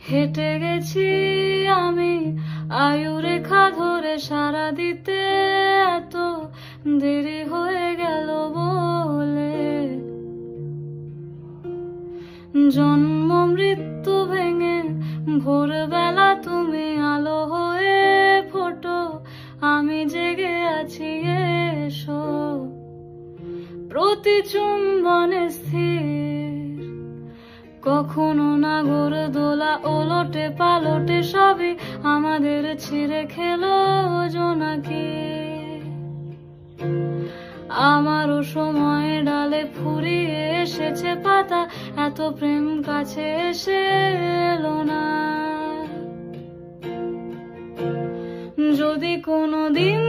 হেঁটে গেছি আমি আয়ুরেখা ধরে, সারা দিতে এত দেরি হয়ে গেল বলে। জন্ম মৃত্যু ভেঙে ভোরবেলা তুমি আলো হয়ে ফোটো, আমি জেগে আছি এসো। প্রতি চুম্বনে স্থির, কখনো নাগর দোলা ওলটে পালটে, সবই আমাদের ছিঁড়ে খেলো জোনাকি। আমারও সময় ডালে ফুরিয়ে এসেছে পাতা, এত প্রেম কাছে এসে এলো না। যদি কোনোদিন